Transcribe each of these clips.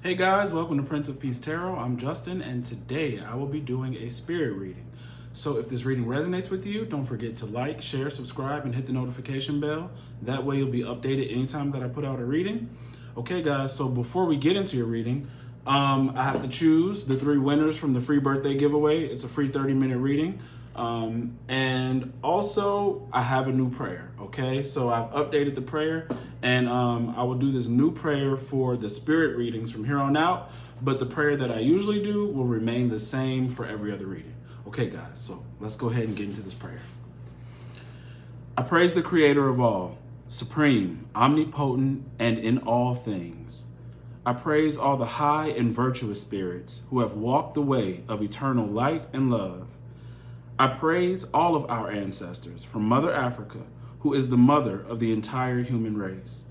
Hey guys, welcome to Prince of Peace Tarot. I'm Justin, and today I will be doing a spirit reading. So if this reading resonates with you, don't forget to like, share, subscribe, and hit the notification bell. That way you'll be updated anytime that I put out a reading. Okay guys, so before we get into your reading, I have to choose the 3 winners from the free birthday giveaway. It's a free 30-minute reading. And also I have a new prayer. Okay, so I've updated the prayer, and I will do this new prayer for the spirit readings from here on out, but the prayer that I usually do will remain the same for every other reading. Okay guys, so let's go ahead and get into this prayer. I praise the creator of all, supreme, omnipotent, and in all things. I praise all the high and virtuous spirits who have walked the way of eternal light and love. I praise all of our ancestors from Mother Africa, who is the mother of the entire human race.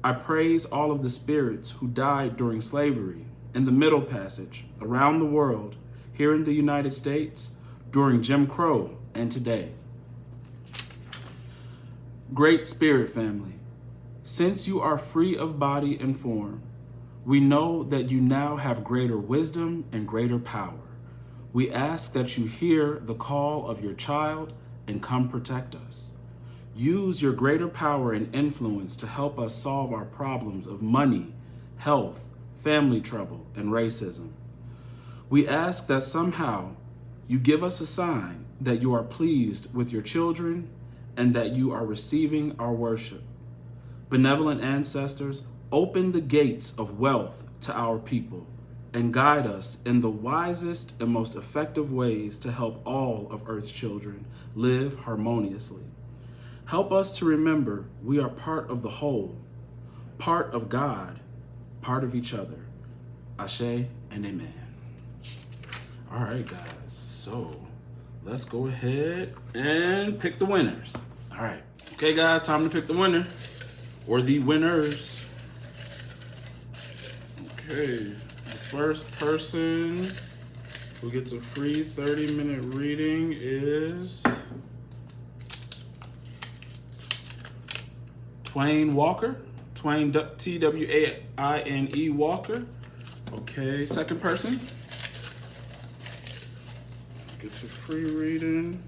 I praise all of the spirits who died during slavery, in the Middle Passage, around the world, here in the United States, during Jim Crow, and today. Great Spirit family, since you are free of body and form, we know that you now have greater wisdom and greater power. We ask that you hear the call of your child and come protect us. Use your greater power and influence to help us solve our problems of money, health, family trouble, and racism. We ask that somehow you give us a sign that you are pleased with your children and that you are receiving our worship. Benevolent ancestors, open the gates of wealth to our people and guide us in the wisest and most effective ways to help all of Earth's children live harmoniously. Help us to remember we are part of the whole, part of God, part of each other. Ashe and amen. All right, guys, so let's go ahead and pick the winners. All right, okay, guys, time to pick the winner or the winners. Okay. First person who gets a free 30-minute reading is Twain Walker. Twain, Twaine Walker. Okay, second person gets a free reading.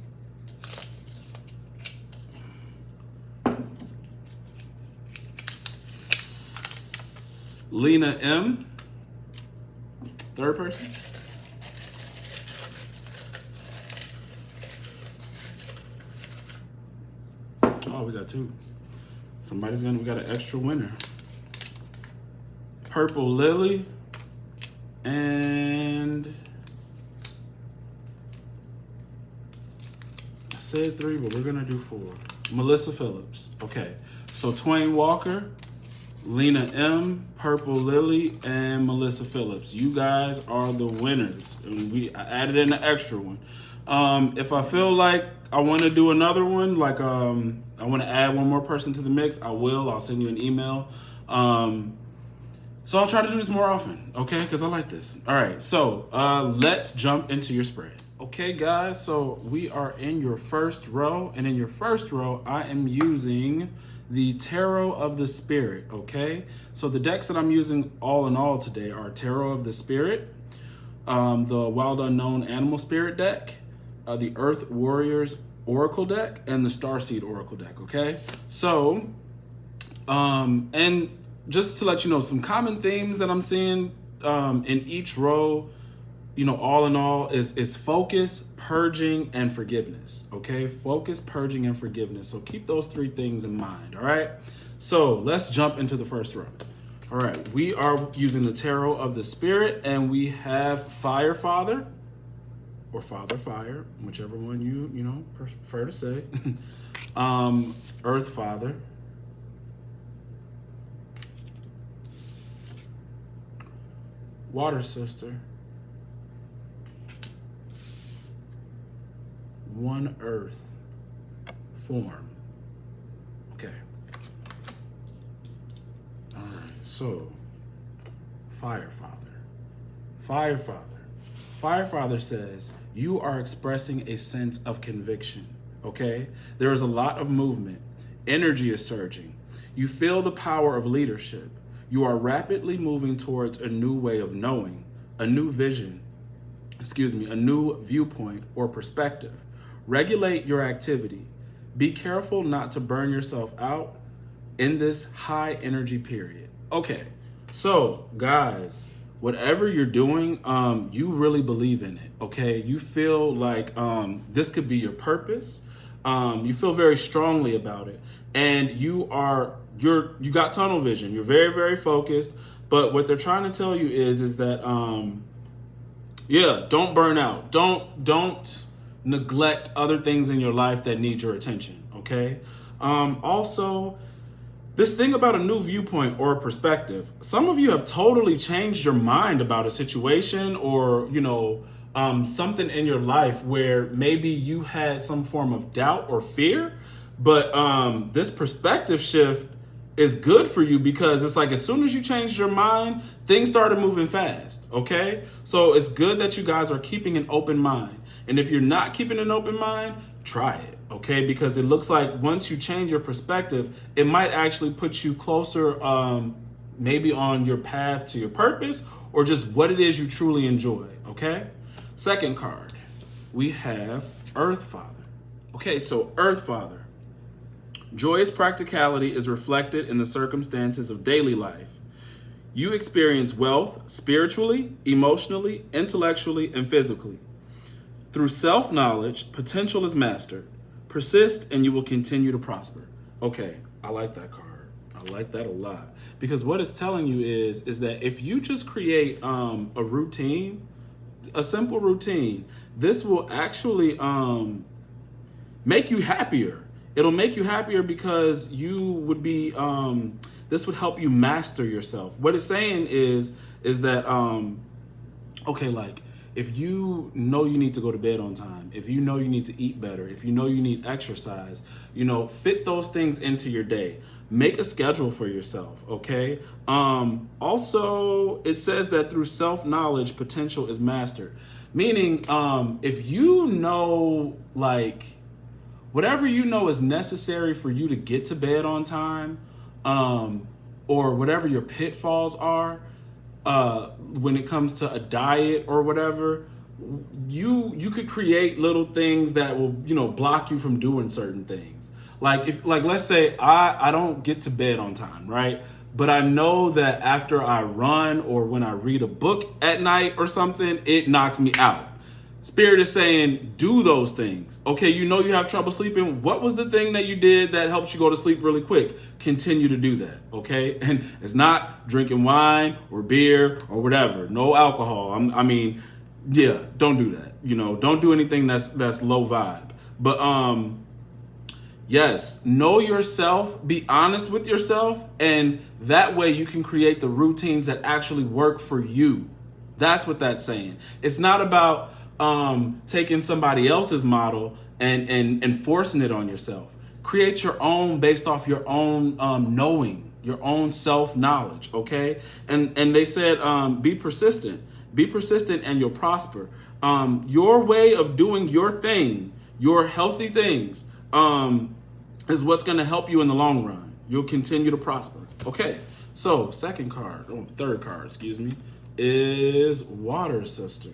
Lena M. Third person. Oh, we got 2. We got an extra winner. Purple Lily and I said 3, but we're gonna do 4. Melissa Phillips. Okay, so Twain Walker, Lena M, Purple Lily, and Melissa Phillips. You guys are the winners. And I added in an extra one. If I feel like I want to do another one, like I want to add one more person to the mix, I will. I'll send you an email. So I'll try to do this more often, okay? Because I like this. All right, so let's jump into your spread. Okay, guys, so we are in your first row. And in your first row, I am using the Tarot of the Spirit, okay? So the decks that I'm using all in all today are Tarot of the Spirit, the Wild Unknown Animal Spirit deck, the Earth Warriors Oracle deck, and the Starseed Oracle deck, okay? So, and just to let you know, some common themes that I'm seeing in each row, you know, all in all, is focus, purging, and forgiveness, okay? Focus, purging, and forgiveness. So keep those 3 things in mind, all right? So let's jump into the first row. All right, we are using the Tarot of the Spirit, and we have Fire Father, or Father Fire, whichever one you know, prefer to say. Earth Father, Water Sister, One Earth form. Okay. All right. So, Fire Father. Fire Father. Fire Father says, you are expressing a sense of conviction. Okay? There is a lot of movement. Energy is surging. You feel the power of leadership. You are rapidly moving towards a new way of knowing, a new vision, a new viewpoint or perspective. Regulate your activity. Be careful not to burn yourself out in this high energy period. Okay, so guys, whatever you're doing, you really believe in it, okay? You feel like this could be your purpose. You feel very strongly about it. And you got tunnel vision. You're very, very focused. But what they're trying to tell you is that, don't burn out. Don't neglect other things in your life that need your attention, okay? Also, this thing about a new viewpoint or perspective. Some of you have totally changed your mind about a situation or, something in your life where maybe you had some form of doubt or fear, but this perspective shift is good for you because it's like as soon as you changed your mind, things started moving fast, okay? So it's good that you guys are keeping an open mind. And if you're not keeping an open mind, try it, okay? Because it looks like once you change your perspective, it might actually put you closer maybe on your path to your purpose or just what it is you truly enjoy, okay? Second card, we have Earth Father. Okay, so Earth Father. Joyous practicality is reflected in the circumstances of daily life. You experience wealth spiritually, emotionally, intellectually, and physically. Through self-knowledge, potential is mastered. Persist and you will continue to prosper. Okay, I like that card. I like that a lot. Because what it's telling you is that if you just create a routine, a simple routine, this will actually make you happier. It'll make you happier because you would be, this would help you master yourself. What it's saying is that, okay, like if you know you need to go to bed on time, if you know you need to eat better, if you know you need exercise, fit those things into your day. Make a schedule for yourself, okay? Also, it says that through self-knowledge, potential is mastered. Meaning, if you know, like, whatever you know is necessary for you to get to bed on time, or whatever your pitfalls are, when it comes to a diet or whatever, you could create little things that will, block you from doing certain things. Like let's say I don't get to bed on time, right? But I know that after I run or when I read a book at night or something, it knocks me out. Spirit is saying, do those things. Okay, you know you have trouble sleeping. What was the thing that you did that helped you go to sleep really quick? Continue to do that, okay? And it's not drinking wine or beer or whatever. No alcohol. Don't do that. Don't do anything that's low vibe. But yes, know yourself, be honest with yourself, and that way you can create the routines that actually work for you. That's what that's saying. It's not about taking somebody else's model and forcing it on yourself. Create your own based off your own knowing, your own self-knowledge, okay? And they said be persistent. Be persistent and you'll prosper. Your way of doing your thing, your healthy things, is what's going to help you in the long run. You'll continue to prosper. Okay, so third card, is Water Sister.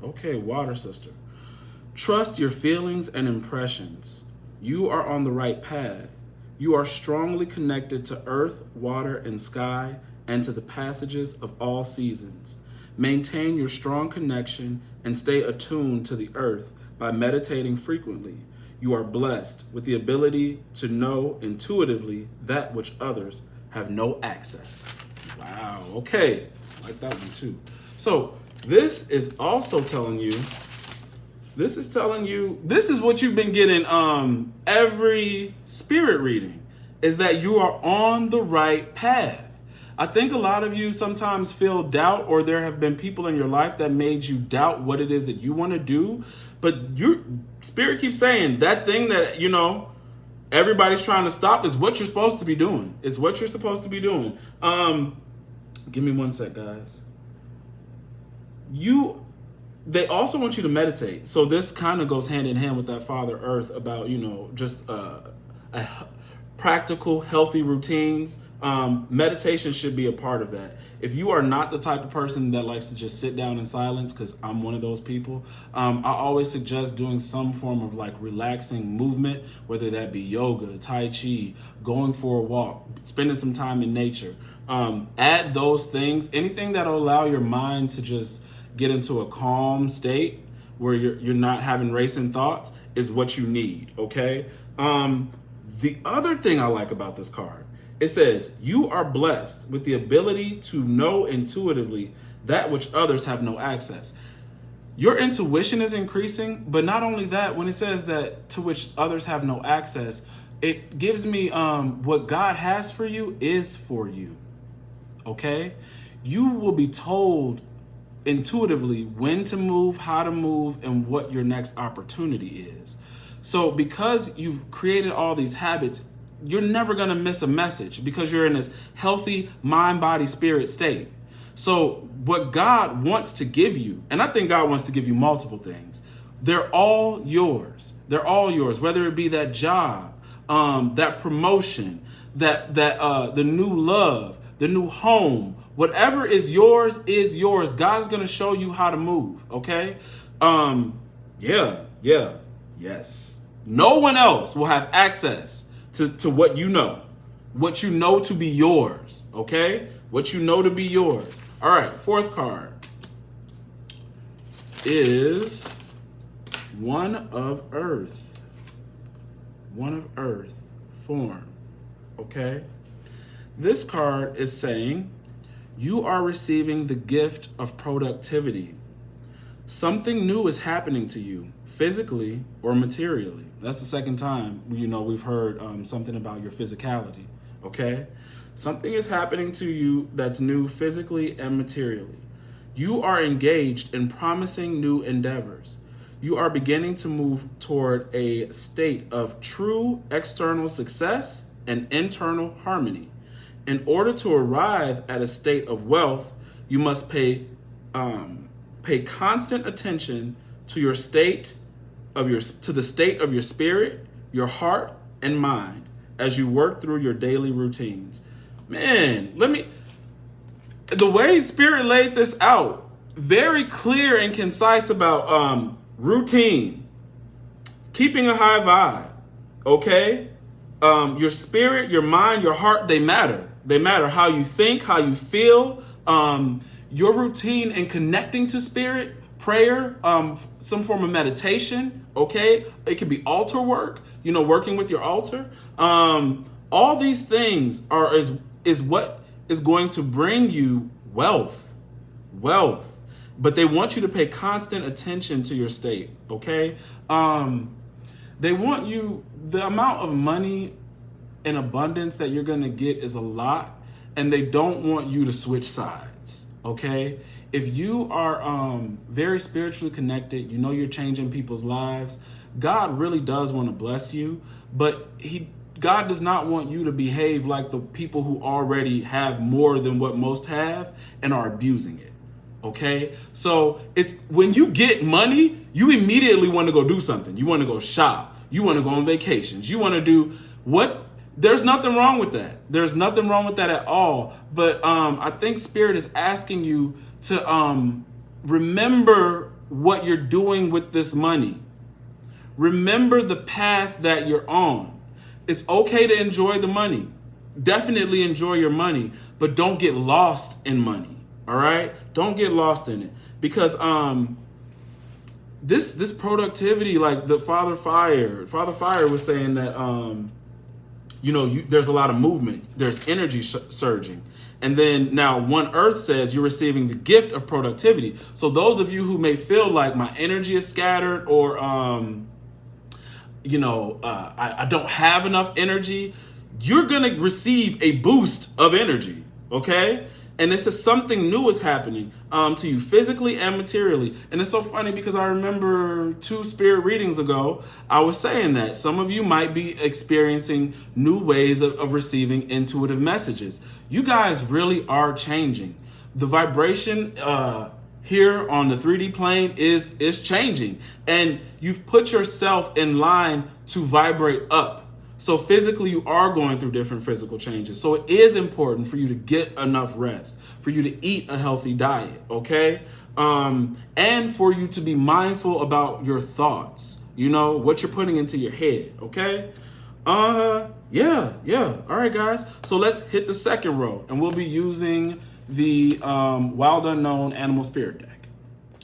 Okay, Water Sister. Trust your feelings and impressions. You are on the right path. You are strongly connected to earth, water, and sky, and to the passages of all seasons. Maintain your strong connection and stay attuned to the earth by meditating frequently. You are blessed with the ability to know intuitively that which others have no access. Wow, okay. I like that one too. So this is also telling you, this is what you've been getting every spirit reading, is that you are on the right path. I think a lot of you sometimes feel doubt, or there have been people in your life that made you doubt what it is that you want to do. But your spirit keeps saying that thing that, everybody's trying to stop is what you're supposed to be doing. It's what you're supposed to be doing. Give me one sec, guys. They also want you to meditate. So this kind of goes hand in hand with that Father Earth about, just practical, healthy routines. Meditation should be a part of that. If you are not the type of person that likes to just sit down in silence, because I'm one of those people, I always suggest doing some form of like relaxing movement, whether that be yoga, tai chi, going for a walk, spending some time in nature. Add those things, anything that'll allow your mind to just get into a calm state where you're not having racing thoughts is what you need, okay? The other thing I like about this card, it says, you are blessed with the ability to know intuitively that which others have no access. Your intuition is increasing, but not only that, when it says that to which others have no access, it gives me what God has for you is for you, okay? You will be told intuitively when to move, how to move, and what your next opportunity is. So because you've created all these habits, you're never going to miss a message because you're in this healthy mind, body, spirit state. So what God wants to give you, and I think God wants to give you multiple things, they're all yours. They're all yours, whether it be that job, that promotion, the new love, the new home, whatever is yours is yours. God is going to show you how to move. Okay. Yes. No one else will have access to what you know to be yours. Okay. What you know to be yours. All right. Fourth card is One of Earth. One of Earth form. Okay. This card is saying you are receiving the gift of productivity. Something new is happening to you, physically or materially. That's the second time, we've heard something about your physicality, okay? Something is happening to you that's new physically and materially. You are engaged in promising new endeavors. You are beginning to move toward a state of true external success and internal harmony. In order to arrive at a state of wealth, you must pay constant attention to the state of your spirit, your heart, and mind as you work through your daily routines. Man, the way Spirit laid this out, very clear and concise about routine, keeping a high vibe, okay? Your spirit, your mind, your heart, they matter. They matter. How you think, how you feel, your routine and connecting to spirit, prayer, some form of meditation, okay? It could be altar work, working with your altar. All these things is what is going to bring you wealth. But they want you to pay constant attention to your state, okay? They want you, the amount of money and abundance that you're going to get is a lot, and they don't want you to switch sides, okay? If you are very spiritually connected, you're changing people's lives, God really does want to bless you, but God does not want you to behave like the people who already have more than what most have and are abusing it. Okay, so it's when you get money, you immediately want to go do something. You want to go shop. You want to go on vacations. You want to do what? There's nothing wrong with that. There's nothing wrong with that at all. But I think Spirit is asking you to remember what you're doing with this money. Remember the path that you're on. It's okay to enjoy the money. Definitely enjoy your money, but don't get lost in money. All right, don't get lost in it, because this productivity, like the Father Fire was saying that there's a lot of movement, there's energy surging, and then now One Earth says you're receiving the gift of productivity. So those of you who may feel like my energy is scattered, or I don't have enough energy, you're gonna receive a boost of energy. Okay. And it says something new is happening to you physically and materially. And it's so funny because I remember 2 spirit readings ago, I was saying that some of you might be experiencing new ways of receiving intuitive messages. You guys really are changing. The vibration here on the 3D plane is changing. And you've put yourself in line to vibrate up. So physically, you are going through different physical changes. So it is important for you to get enough rest, for you to eat a healthy diet, okay? And for you to be mindful about your thoughts, you know, what you're putting into your head, okay? Yeah. All right, guys. So let's hit the second row, and we'll be using the Wild Unknown Animal Spirit deck.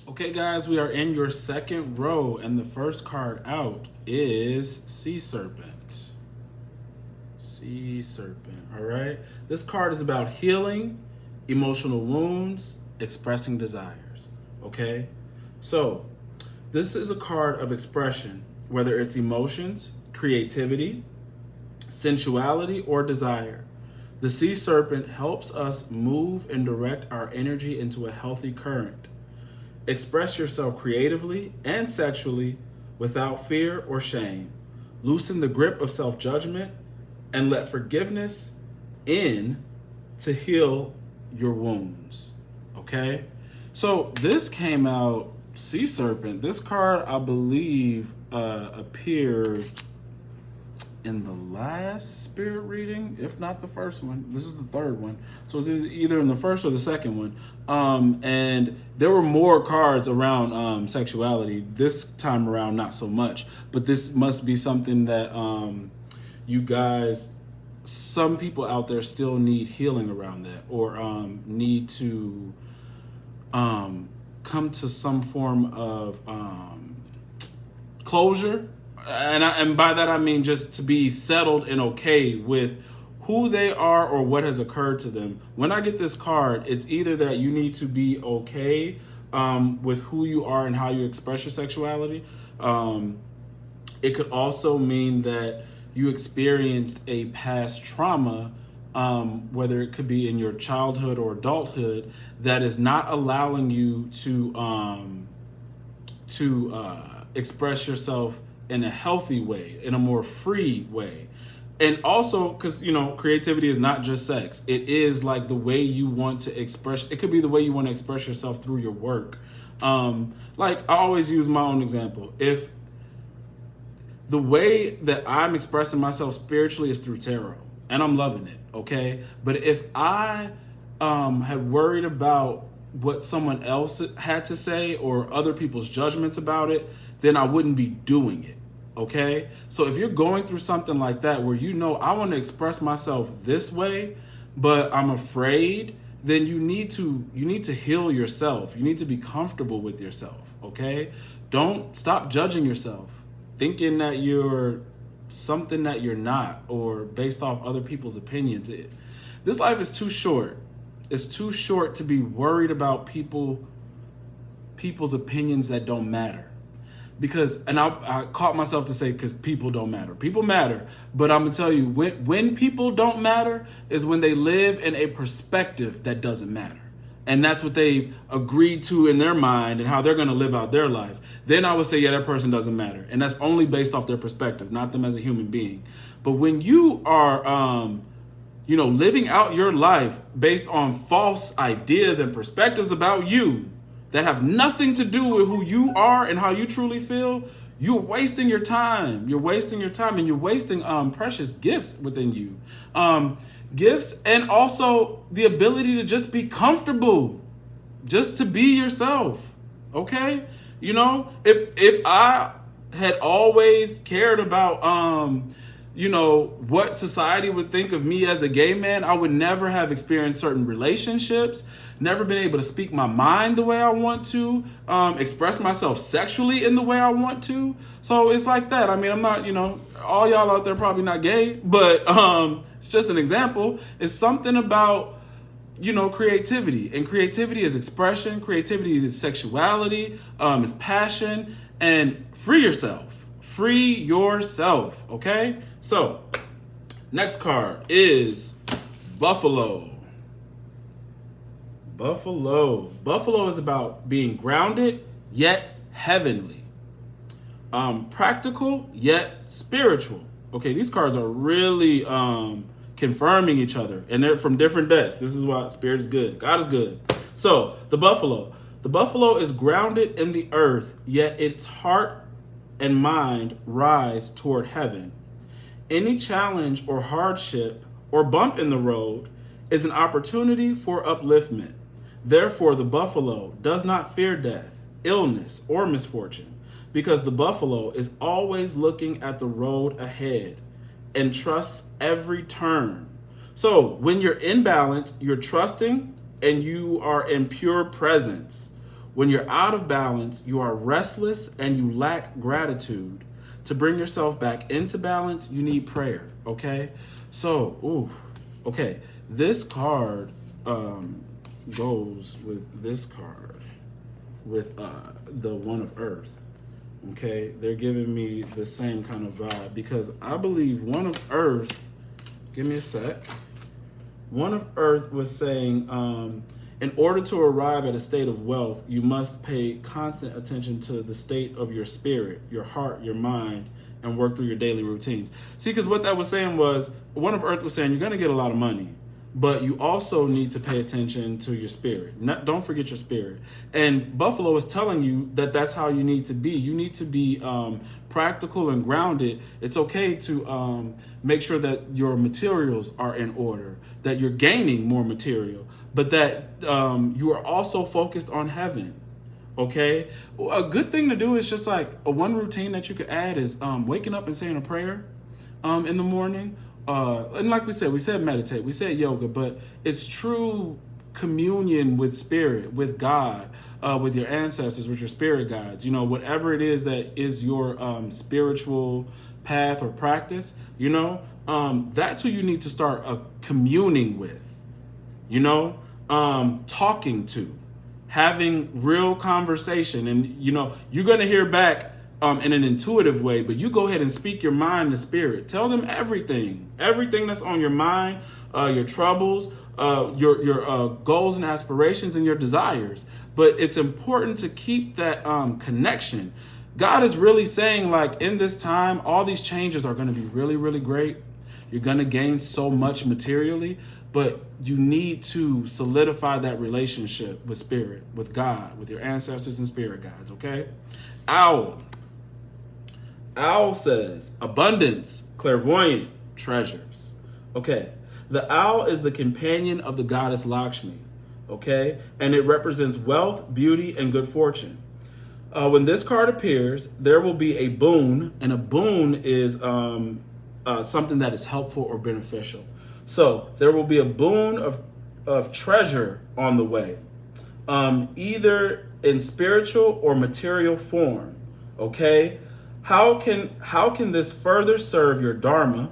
Okay, guys, we are in your second row, and the first card out is Sea Serpent. Sea Serpent, all right? This card is about healing, emotional wounds, expressing desires, okay? So this is a card of expression, whether it's emotions, creativity, sensuality, or desire. The Sea Serpent helps us move and direct our energy into a healthy current. Express yourself creatively and sexually without fear or shame. Loosen the grip of self-judgment and let forgiveness in to heal your wounds. Okay? So this came out, Sea Serpent. This card, I believe, appeared in the last spirit reading, if not the first one. This is the third one. So it's either in the first or the second one. And there were more cards around sexuality. This time around, not so much. But this must be something that you guys, some people out there still need healing around that, or need to come to some form of closure. And by that I mean just to be settled and okay with who they are or what has occurred to them. When I get this card, it's either that you need to be okay with who you are and how you express your sexuality. It could also mean that you experienced a past trauma, whether it could be in your childhood or adulthood, that is not allowing you to express yourself in a healthy way, in a more free way. And also, because, you know, creativity is not just sex. It is like the way you want to express. It could be the way you want to express yourself through your work. Like I always use my own example. If the way that I'm expressing myself spiritually is through tarot, and I'm loving it, okay? But if I had worried about what someone else had to say or other people's judgments about it, then I wouldn't be doing it. Okay, so if you're going through something like that where you know I want to express myself this way, but I'm afraid, then you need to heal yourself. You need to be comfortable with yourself. Okay, don't stop judging yourself, thinking that you're something that you're not, or based off other people's opinions. This life is too short. It's too short to be worried about people's opinions that don't matter. Because, and I caught myself to say, because people don't matter. People matter, but I'm gonna tell you, when people don't matter is when they live in a perspective that doesn't matter. And that's what they've agreed to in their mind and how they're gonna live out their life. Then I would say, yeah, that person doesn't matter. And that's only based off their perspective, not them as a human being. But when you are, living out your life based on false ideas and perspectives about you, that have nothing to do with who you are and how you truly feel, you're wasting your time. You're wasting your time, and you're wasting precious gifts within you. Gifts, and also the ability to just be comfortable, just to be yourself. Okay? You know, if I had always cared about what society would think of me as a gay man, I would never have experienced certain relationships, never been able to speak my mind the way I want to, express myself sexually in the way I want to. So it's like that. I mean, I'm not, all y'all out there probably not gay, but it's just an example. It's something about, creativity. And creativity is expression. Creativity is sexuality, is passion. And free yourself. Free yourself, okay? So, next card is Buffalo. Buffalo is about being grounded, yet heavenly. Practical, yet spiritual. Okay, these cards are really confirming each other. And they're from different decks. This is why Spirit is good. God is good. So, the Buffalo. The Buffalo is grounded in the earth, yet its heart and mind rise toward heaven. Any challenge or hardship or bump in the road is an opportunity for upliftment. Therefore, the buffalo does not fear death, illness, or misfortune, because the buffalo is always looking at the road ahead and trusts every turn. So when you're in balance, you're trusting and you are in pure presence. When you're out of balance, you are restless and you lack gratitude. To bring yourself back into balance, you need prayer, okay? So, okay, this card goes with this card, with the One of Earth, okay? They're giving me the same kind of vibe because I believe One of Earth, give me a sec. One of Earth was saying, in order to arrive at a state of wealth, you must pay constant attention to the state of your spirit, your heart, your mind, and work through your daily routines. See, because what that was saying was, One of Earth was saying, you're going to get a lot of money, but you also need to pay attention to your spirit. Don't forget your spirit. And Buffalo is telling you that that's how you need to be. You need to be practical and grounded. It's okay to make sure that your materials are in order, that you're gaining more material, but that you are also focused on heaven. Okay, a good thing to do is just like one routine that you could add is waking up and saying a prayer in the morning. And like we said meditate, we said yoga, but it's true communion with spirit, with God, with your ancestors, with your spirit guides, you know, whatever it is that is your spiritual path or practice, you know, that's who you need to start communing with, you know, talking to, having real conversation. And, you know, you're going to hear back in an intuitive way, but you go ahead and speak your mind to spirit. Tell them everything that's on your mind, your troubles, your goals and aspirations and your desires. But it's important to keep that connection. God is really saying, like, in this time, all these changes are going to be really, really great. You're going to gain so much materially, but you need to solidify that relationship with spirit, with God, with your ancestors and spirit guides, okay? Owl says, abundance, clairvoyant, treasures. Okay, the owl is the companion of the goddess Lakshmi, okay? And it represents wealth, beauty, and good fortune. When this card appears, there will be a boon, and a boon is something that is helpful or beneficial. So there will be a boon of treasure on the way, either in spiritual or material form, okay? How can this further serve your dharma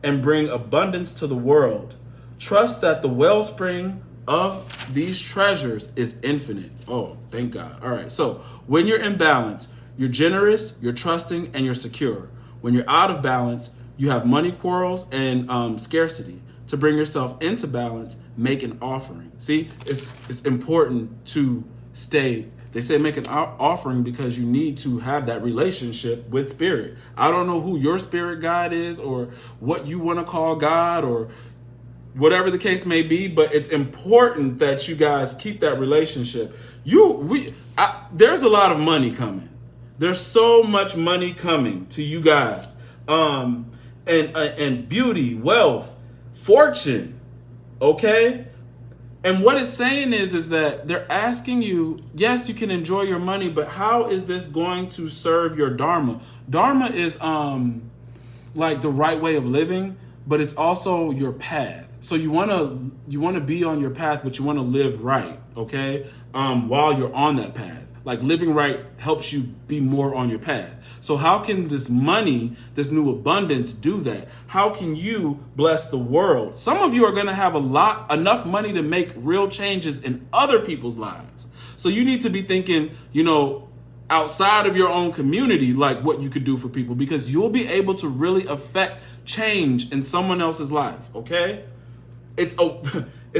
and bring abundance to the world? Trust that the wellspring of these treasures is infinite. Oh, thank God. All right. So when you're in balance, you're generous, you're trusting, and you're secure. When you're out of balance, you have money quarrels and scarcity. To bring yourself into balance, make an offering. See, it's important to stay. They say make an offering because you need to have that relationship with spirit. I don't know who your spirit guide is or what you want to call God or whatever the case may be, but it's important that you guys keep that relationship. There's a lot of money coming. There's so much money coming to you guys. And beauty, wealth, fortune, okay? And what it's saying is that they're asking you, yes, you can enjoy your money, but how is this going to serve your dharma? Dharma is like the right way of living, but it's also your path. So you want to be on your path, but you want to live right, okay? While you're on that path. Like living right helps you be more on your path. So how can this money, this new abundance do that? How can you bless the world? Some of you are going to have enough money to make real changes in other people's lives. So you need to be thinking, you know, outside of your own community, like what you could do for people, because you'll be able to really affect change in someone else's life, okay? It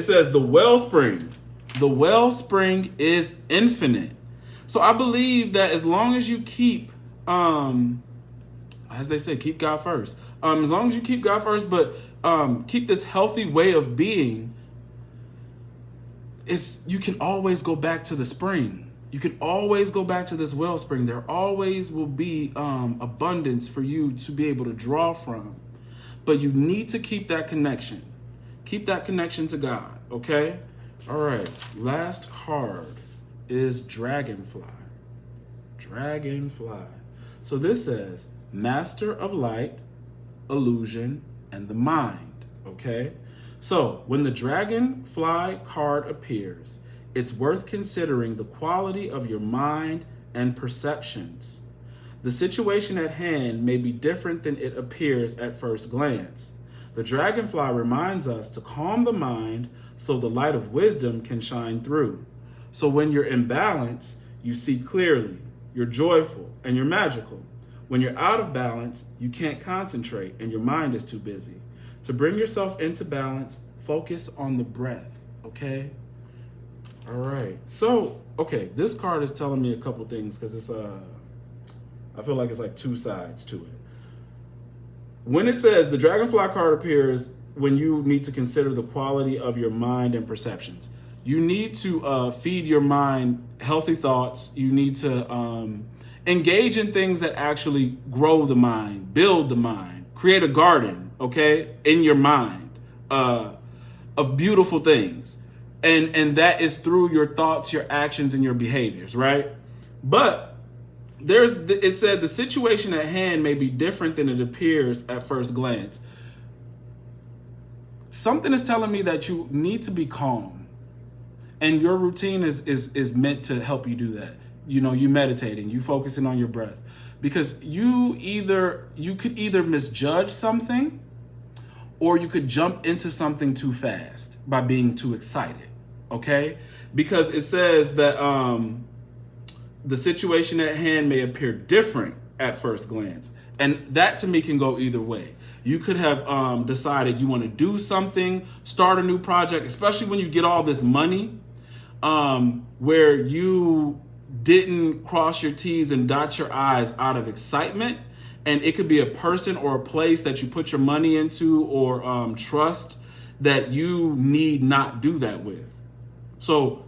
says the wellspring. The wellspring is infinite. So I believe that as long as you keep, as they say, keep God first. As long as you keep God first, but keep this healthy way of being, you can always go back to the spring. You can always go back to this wellspring. There always will be abundance for you to be able to draw from. but you need to keep that connection. Keep that connection to God, okay? All right, last card is Dragonfly. Dragonfly. So this says, Master of Light, Illusion, and the Mind, okay? So when the Dragonfly card appears, it's worth considering the quality of your mind and perceptions. The situation at hand may be different than it appears at first glance. The Dragonfly reminds us to calm the mind so the light of wisdom can shine through. So when you're in balance, you see clearly, you're joyful, and you're magical. When you're out of balance, you can't concentrate and your mind is too busy. To bring yourself into balance, focus on the breath, okay? All right. So, okay, this card is telling me a couple things because it's I feel like it's like two sides to it. When it says the Dragonfly card appears when you need to consider the quality of your mind and perceptions. You need to feed your mind healthy thoughts. You need to engage in things that actually grow the mind, build the mind, create a garden, okay, in your mind of beautiful things. And that is through your thoughts, your actions, and your behaviors, right? But it said the situation at hand may be different than it appears at first glance. Something is telling me that you need to be calm, and your routine is meant to help you do that. You know, you meditating, you focusing on your breath, because you could either misjudge something, or you could jump into something too fast by being too excited. Okay, because it says that the situation at hand may appear different at first glance. And that to me can go either way. You could have decided you want to do something, start a new project, especially when you get all this money, where you didn't cross your T's and dot your I's out of excitement. And it could be a person or a place that you put your money into or trust that you need not do that with. So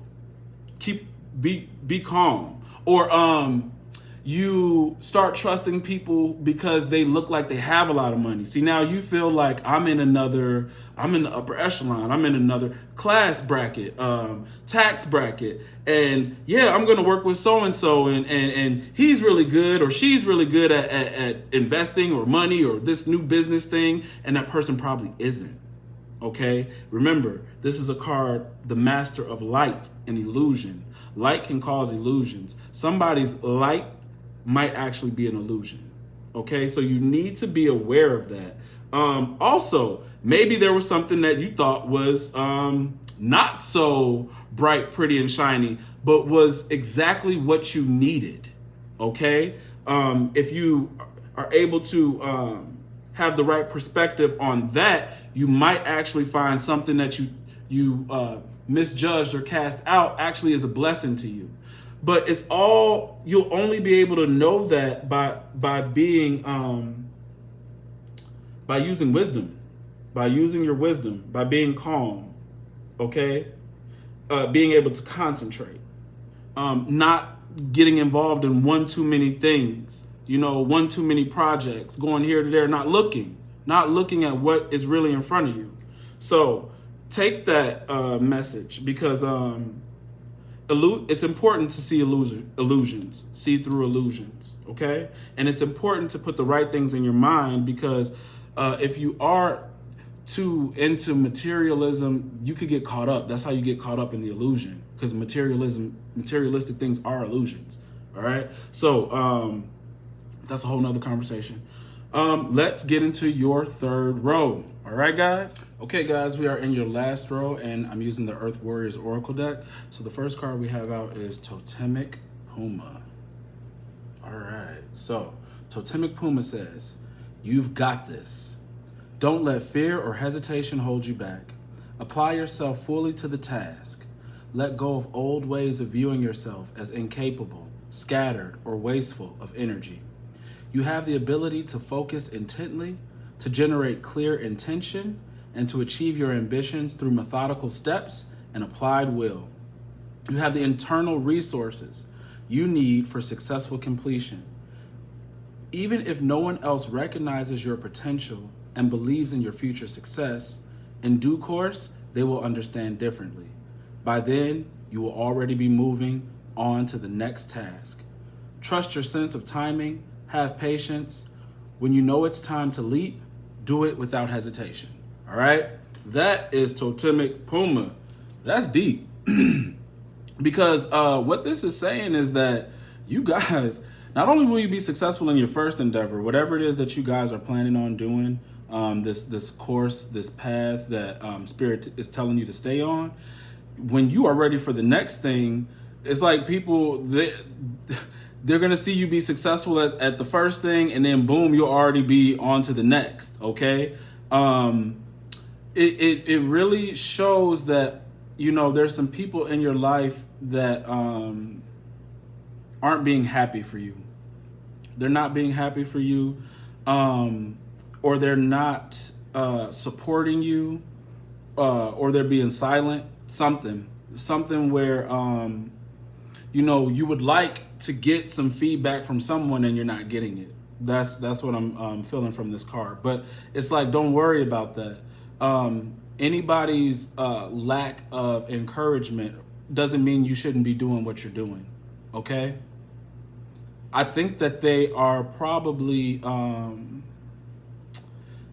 be calm. Or you start trusting people because they look like they have a lot of money. See, now you feel like I'm in the upper echelon. I'm in another class bracket, tax bracket. And yeah, I'm going to work with so-and-so and he's really good or she's really good at investing or money or this new business thing. And that person probably isn't. Okay. Remember, this is a card, the Master of Light and Illusion. Light can cause illusions. Somebody's light might actually be an illusion. Okay, so you need to be aware of that. Also, maybe there was something that you thought was not so bright, pretty, and shiny, but was exactly what you needed. Okay, if you are able to have the right perspective on that, you might actually find something that you misjudged or cast out actually is a blessing to you. But you'll only be able to know that by being by using wisdom, by using your wisdom, by being calm, okay? Being able to concentrate, not getting involved in one too many things, one too many projects, going here to there, not looking at what is really in front of you. So take that message because it's important to see illusions, see through illusions, okay? And it's important to put the right things in your mind because if you are too into materialism, you could get caught up. That's how you get caught up in the illusion because materialistic things are illusions, all right? So that's a whole nother conversation. Let's get into your third row. All right, guys. Okay, guys, we are in your last row, and I'm using the Earth Warriors Oracle deck. So the first card we have out is Totemic Puma. All right, so Totemic Puma says, "You've got this. Don't let fear or hesitation hold you back. Apply yourself fully to the task. Let go of old ways of viewing yourself as incapable, scattered, or wasteful of energy. You have the ability to focus intently, to generate clear intention, and to achieve your ambitions through methodical steps and applied will. You have the internal resources you need for successful completion. Even if no one else recognizes your potential and believes in your future success, in due course, they will understand differently. By then, you will already be moving on to the next task. Trust your sense of timing, have patience. When you know it's time to leap, do it without hesitation. All right? That is Totemic Puma. That's deep. Because what this is saying is that you guys, not only will you be successful in your first endeavor, whatever it is that you guys are planning on doing, this course, this path that Spirit is telling you to stay on, when you are ready for the next thing, it's like people, they're going to see you be successful at the first thing, and then boom, you'll already be on to the next, okay? It really shows that, you know, there's some people in your life that aren't being happy for you. They're not being happy for you, or they're not supporting you, or they're being silent. Something where, you know, you would like to get some feedback from someone and you're not getting it. That's what I'm feeling from this card. But it's like, don't worry about that. Anybody's lack of encouragement doesn't mean you shouldn't be doing what you're doing, okay? I think that they are probably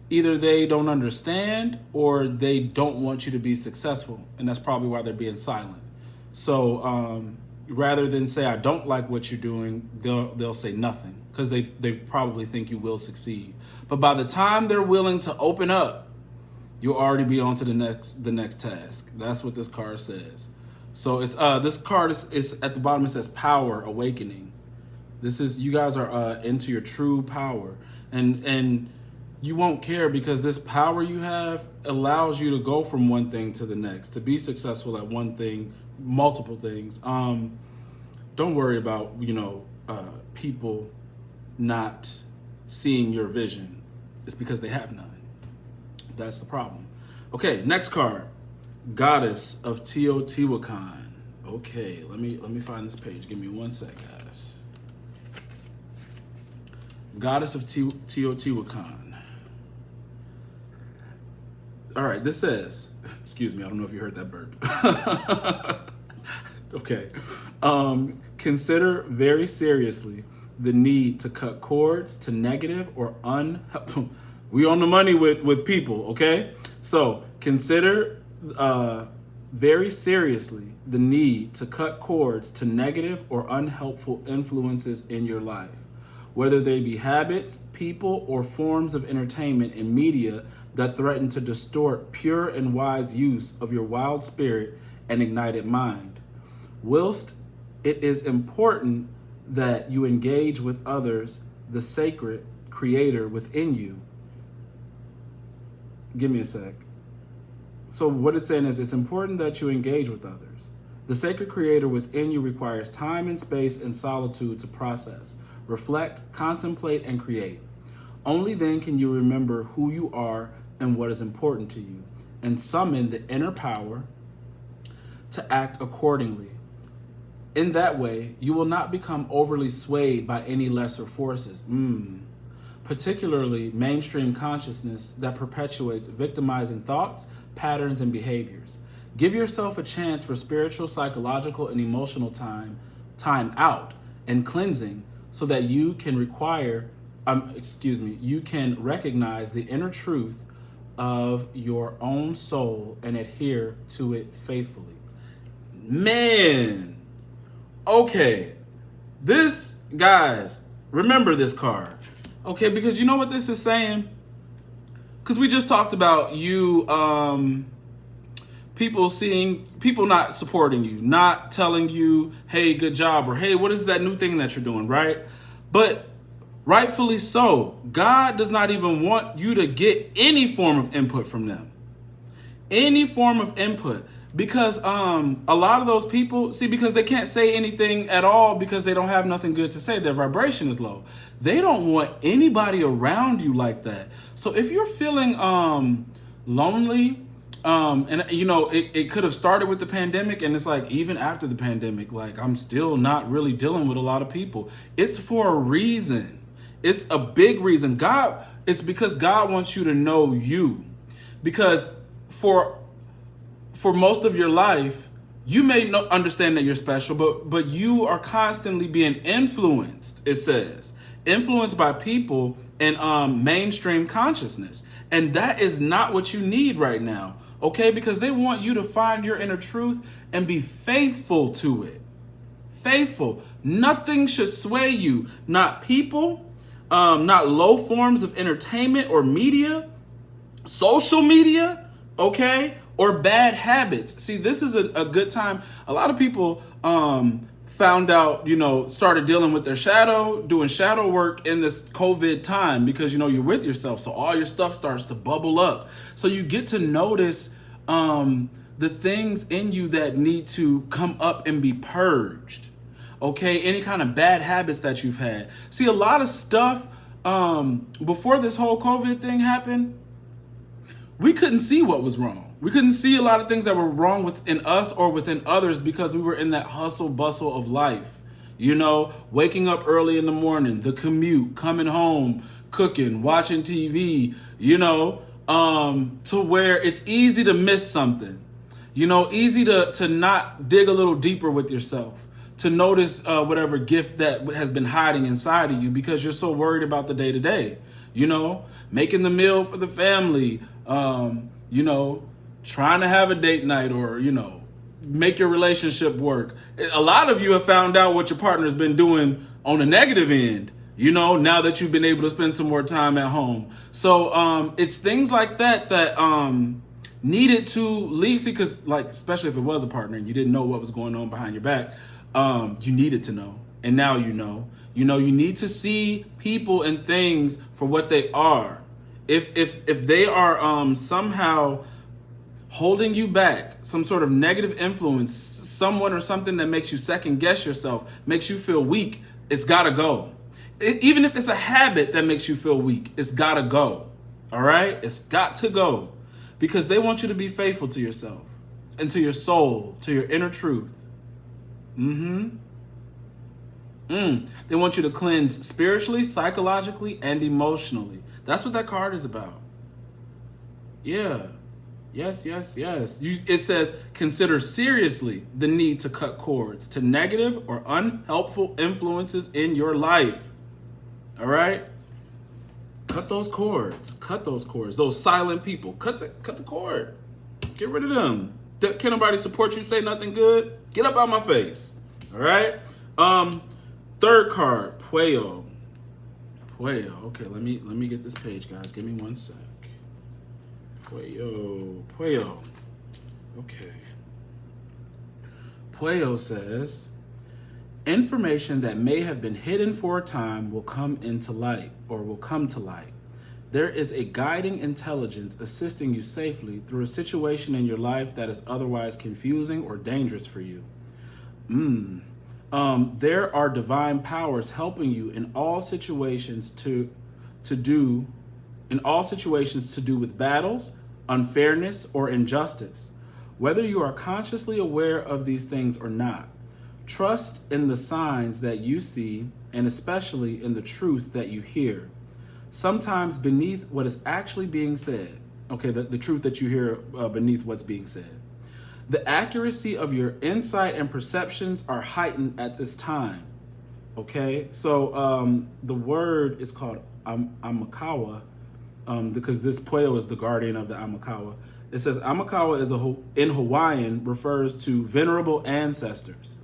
either they don't understand or they don't want you to be successful, and that's probably why they're being silent. So rather than say, I don't like what you're doing, they'll say nothing, because they probably think you will succeed. But by the time they're willing to open up, you'll already be on to the next task. That's what this card says. So it's this card is at the bottom. It says Power Awakening. This is, you guys are into your true power, and you won't care, because this power you have allows you to go from one thing to the next, to be successful at one thing, multiple things. Don't worry about, you know, people not seeing your vision. It's because they have none. That's the problem. Okay, next card, Goddess of Teotihuacan. Okay, let me find this page. Give me 1 sec, guys. Goddess of Teotihuacan. All right, this says, excuse me, I don't know if you heard that burp. Okay. Consider very seriously the need to cut cords to negative or unhelpful. We on the money with people, okay? So consider very seriously the need to cut cords to negative or unhelpful influences in your life, whether they be habits, people, or forms of entertainment and media that threaten to distort pure and wise use of your wild spirit and ignited mind. Whilst it is important that you engage with others, the sacred creator within you. Give me a sec. So what it's saying is, it's important that you engage with others. The sacred creator within you requires time and space and solitude to process, reflect, contemplate, and create. Only then can you remember who you are and what is important to you, and summon the inner power to act accordingly. In that way, you will not become overly swayed by any lesser forces, particularly mainstream consciousness that perpetuates victimizing thoughts, patterns, and behaviors. Give yourself a chance for spiritual, psychological, and emotional time out and cleansing, so that you can you can recognize the inner truth of your own soul and adhere to it faithfully. Man. Okay, this, guys, remember this card, okay? Because you know what this is saying? Because we just talked about you, people not supporting you, not telling you, hey, good job, or hey, what is that new thing that you're doing, right? But rightfully so, God does not even want you to get any form of input from them. Any form of input. Because a lot of those people, because they can't say anything at all because they don't have nothing good to say. Their vibration is low. They don't want anybody around you like that. So if you're feeling lonely, and you know, it could have started with the pandemic, and it's like, even after the pandemic, like, I'm still not really dealing with a lot of people. It's for a reason. It's a big reason. It's because God wants you to know you. Because for most of your life, you may not understand that you're special, but you are constantly being influenced, it says. Influenced by people and mainstream consciousness. And that is not what you need right now, okay? Because they want you to find your inner truth and be faithful to it. Faithful. Nothing should sway you. Not people, not low forms of entertainment or media, social media, okay? Or bad habits. See, this is a good time. A lot of people found out, started dealing with their shadow, doing shadow work in this COVID time because, you're with yourself. So all your stuff starts to bubble up. So you get to notice the things in you that need to come up and be purged. Okay, any kind of bad habits that you've had. See, a lot of stuff before this whole COVID thing happened, we couldn't see what was wrong. We couldn't see a lot of things that were wrong within us or within others because we were in that hustle bustle of life. Waking up early in the morning, the commute, coming home, cooking, watching TV, to where it's easy to miss something. Easy to not dig a little deeper with yourself, to notice whatever gift that has been hiding inside of you because you're so worried about the day-to-day, making the meal for the family, trying to have a date night or, make your relationship work. A lot of you have found out what your partner's been doing on the negative end, now that you've been able to spend some more time at home. So it's things like that needed to leave. See, because especially if it was a partner and you didn't know what was going on behind your back, you needed to know. And now you know. You need to see people and things for what they are. If they are somehow holding you back, some sort of negative influence, someone or something that makes you second guess yourself, makes you feel weak, it's gotta go. Even if it's a habit that makes you feel weak, it's gotta go. All right? It's got to go. Because they want you to be faithful to yourself and to your soul, to your inner truth. They want you to cleanse spiritually, psychologically, and emotionally. That's what that card is about. Yeah. Yes. It says, consider seriously the need to cut cords to negative or unhelpful influences in your life. All right? Cut those cords. Those silent people. Cut the cord. Get rid of them. Can nobody support you? Say nothing good? Get up out my face. All right? Third card, Puello. Okay, let me get this page, guys. Give me 1 sec. Puello. Okay. Puello says, information that may have been hidden for a time will come to light. There is a guiding intelligence assisting you safely through a situation in your life that is otherwise confusing or dangerous for you. There are divine powers helping you in all situations to do with battles, unfairness, or injustice. Whether you are consciously aware of these things or not, trust in the signs that you see and especially in the truth that you hear. Sometimes beneath what is actually being said, okay, the truth that you hear beneath what's being said. The accuracy of your insight and perceptions are heightened at this time. Okay, so the word is called Amakawa, because this Puello is the guardian of the Amakawa. It says Amakawa in Hawaiian refers to venerable ancestors.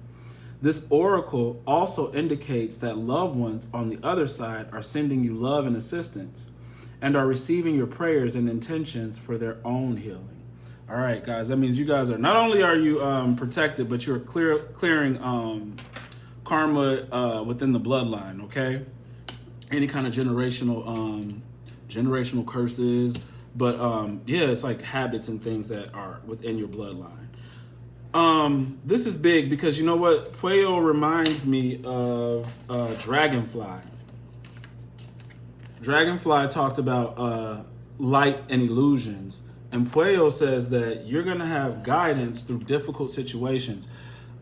This oracle also indicates that loved ones on the other side are sending you love and assistance and are receiving your prayers and intentions for their own healing. All right, guys, that means you guys are, not only are you protected, but you're clearing karma within the bloodline, okay? Any kind of generational curses, but yeah, it's like habits and things that are within your bloodline. This is big because you know what? Puello reminds me of Dragonfly. Dragonfly talked about light and illusions. And Puello says that you're going to have guidance through difficult situations.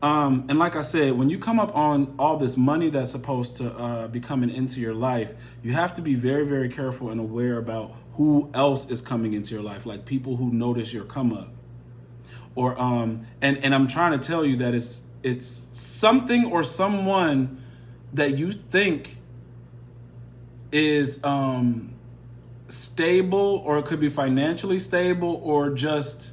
And like I said, when you come up on all this money that's supposed to be coming into your life, you have to be very, very careful and aware about who else is coming into your life, like people who notice your come up. Or and I'm trying to tell you that it's something or someone that you think is stable, or it could be financially stable, or just,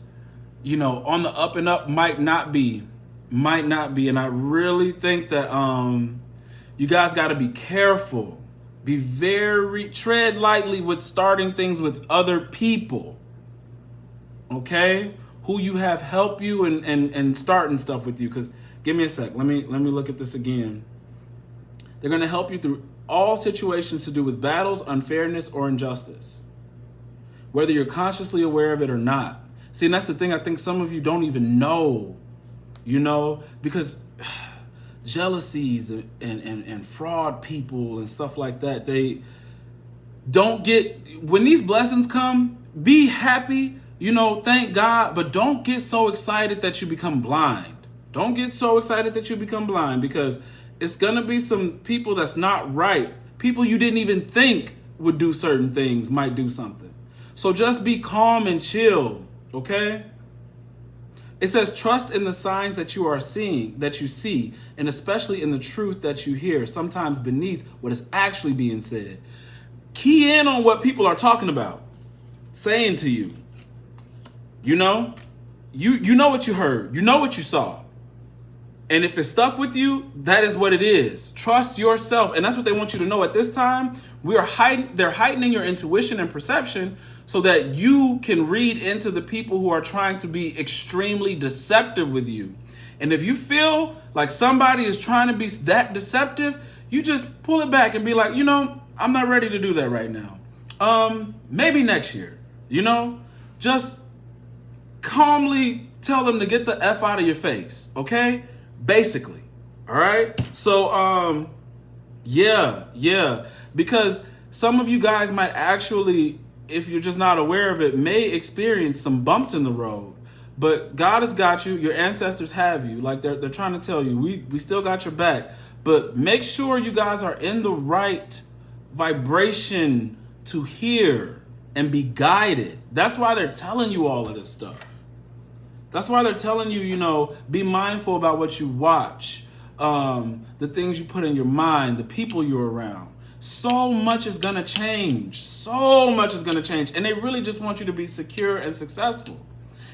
on the up and up. Might not be. And I really think that you guys got to be careful. Tread lightly with starting things with other people. Okay? Who you have help you and starting stuff with you. Because give me a sec. Let me look at this again. They're going to help you through all situations to do with battles, unfairness, or injustice, whether you're consciously aware of it or not. See, and that's the thing. I think some of you don't even know, because jealousies and fraud people and stuff like that, they don't get, when these blessings come, be happy, thank God, but don't get so excited that you become blind. Don't get so excited that you become blind, because it's going to be some people that's not right. People you didn't even think would do certain things might do something. So just be calm and chill, okay? It says, trust in the signs that you see, and especially in the truth that you hear, sometimes beneath what is actually being said. Key in on what people are talking about, saying to you. You know what you heard. You know what you saw. And if it stuck with you, that is what it is. Trust yourself. And that's what they want you to know at this time. They're heightening your intuition and perception so that you can read into the people who are trying to be extremely deceptive with you. And if you feel like somebody is trying to be that deceptive, you just pull it back and be like, I'm not ready to do that right now. Maybe next year, just calmly tell them to get the F out of your face. Okay. Basically. All right. So, yeah. Because some of you guys might actually, if you're just not aware of it, may experience some bumps in the road. But God has got you. Your ancestors have you. Like they're trying to tell you, we still got your back. But make sure you guys are in the right vibration to hear and be guided. That's why they're telling you all of this stuff. That's why they're telling you, be mindful about what you watch, the things you put in your mind, the people you're around. So much is going to change. And they really just want you to be secure and successful.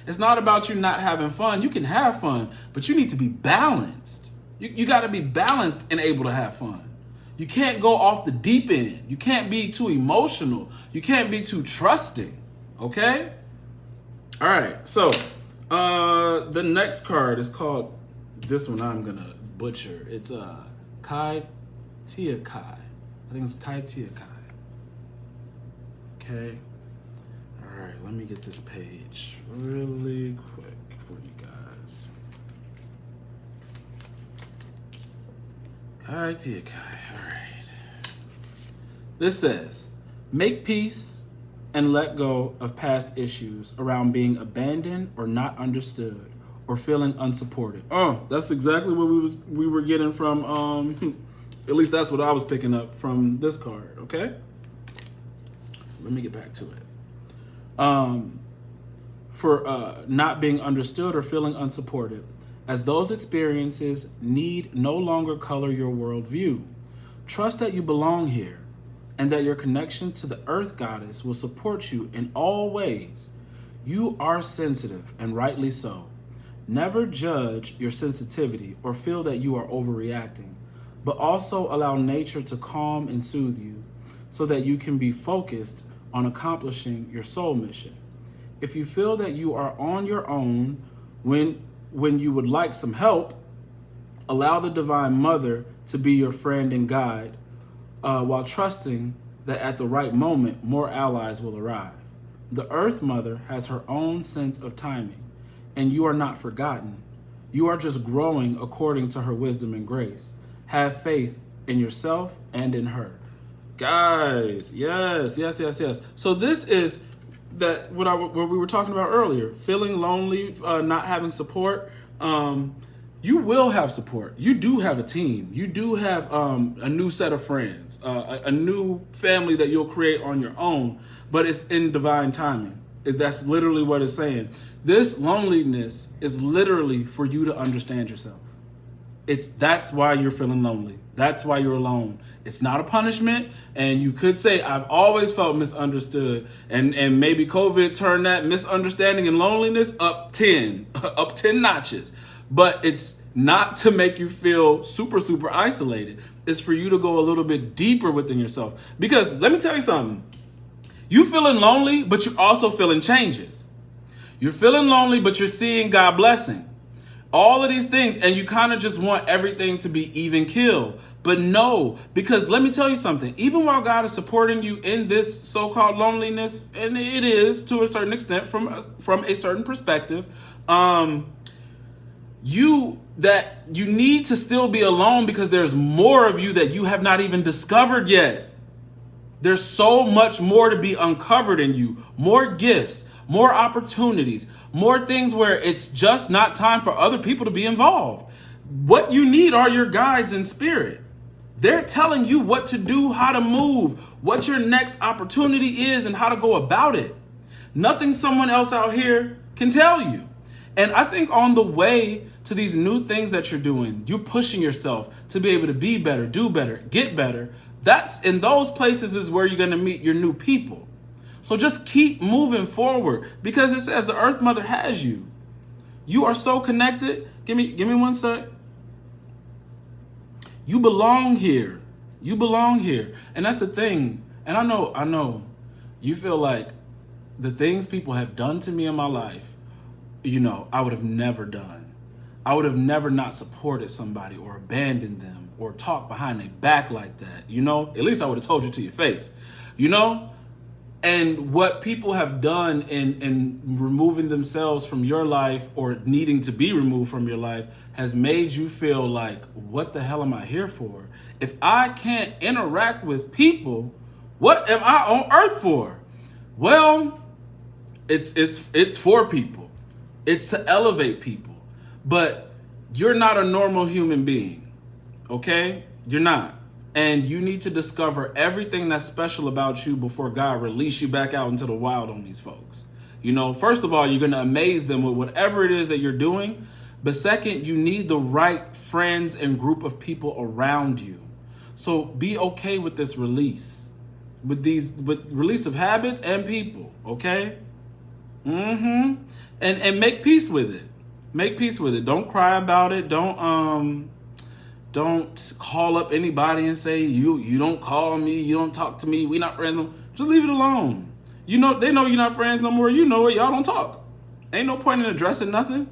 It's not about you not having fun. You can have fun, but you need to be balanced. You got to be balanced and able to have fun. You can't go off the deep end. You can't be too emotional. You can't be too trusting. Okay? All right. So the next card is called, this one I'm going to butcher. It's Kai Tia Kai. I think it's Kai Tia Kai. Okay. All right. Let me get this page really quick for you guys. Kai Tia Kai. All right. This says, make peace and let go of past issues around being abandoned or not understood or feeling unsupported. Oh, that's exactly what we were getting from, at least that's what I was picking up from this card, okay? So let me get back to it. For not being understood or feeling unsupported, as those experiences need no longer color your worldview. Trust that you belong here, and that your connection to the Earth Goddess will support you in all ways. You are sensitive, and rightly so. Never judge your sensitivity or feel that you are overreacting, but also allow nature to calm and soothe you so that you can be focused on accomplishing your soul mission. If you feel that you are on your own when you would like some help, allow the Divine Mother to be your friend and guide, while trusting that at the right moment, more allies will arrive. The Earth Mother has her own sense of timing, and you are not forgotten. You are just growing according to her wisdom and grace. Have faith in yourself and in her. Guys, yes. So this is what we were talking about earlier, feeling lonely, not having support. you will have support. You do have a team. You do have a new set of friends, a new family that you'll create on your own, but it's in divine timing. That's literally what it's saying. This loneliness is literally for you to understand yourself. That's why you're feeling lonely. That's why you're alone. It's not a punishment. And you could say, I've always felt misunderstood. And maybe COVID turned that misunderstanding and loneliness up 10 notches. But it's not to make you feel super, super isolated. It's for you to go a little bit deeper within yourself. Because let me tell you something. You feeling lonely, but you're also feeling changes. You're feeling lonely, but you're seeing God blessing. All of these things, and you kind of just want everything to be even keel. But no, because let me tell you something. Even while God is supporting you in this so-called loneliness, and it is to a certain extent from a certain perspective, you need to still be alone because there's more of you that you have not even discovered yet. There's so much more to be uncovered in you, more gifts, more opportunities, more things where it's just not time for other people to be involved. What you need are your guides in spirit. They're telling you what to do, how to move, what your next opportunity is, and how to go about it. Nothing someone else out here can tell you. And I think on the way to these new things that you're doing, you're pushing yourself to be able to be better, do better, get better. That's in those places is where you're going to meet your new people. So just keep moving forward because it says the Earth Mother has you. You are so connected. Give me one sec. You belong here. You belong here. And that's the thing. And I know you feel like the things people have done to me in my life, I would have never done. I would have never not supported somebody or abandoned them or talked behind their back like that. At least I would have told you to your face, And what people have done in removing themselves from your life or needing to be removed from your life has made you feel like, what the hell am I here for? If I can't interact with people, what am I on earth for? Well, it's for people. It's to elevate people. But you're not a normal human being, okay? You're not. And you need to discover everything that's special about you before God release you back out into the wild on these folks. First of all, you're going to amaze them with whatever it is that you're doing. But second, you need the right friends and group of people around you. So be okay with this release, with release of habits and people, okay? And make peace with it. Make peace with it. Don't cry about it. Don't call up anybody and say, you don't call me, you don't talk to me, we not friends no more. Just leave it alone. They know you're not friends no more. You know it, y'all don't talk. Ain't no point in addressing nothing.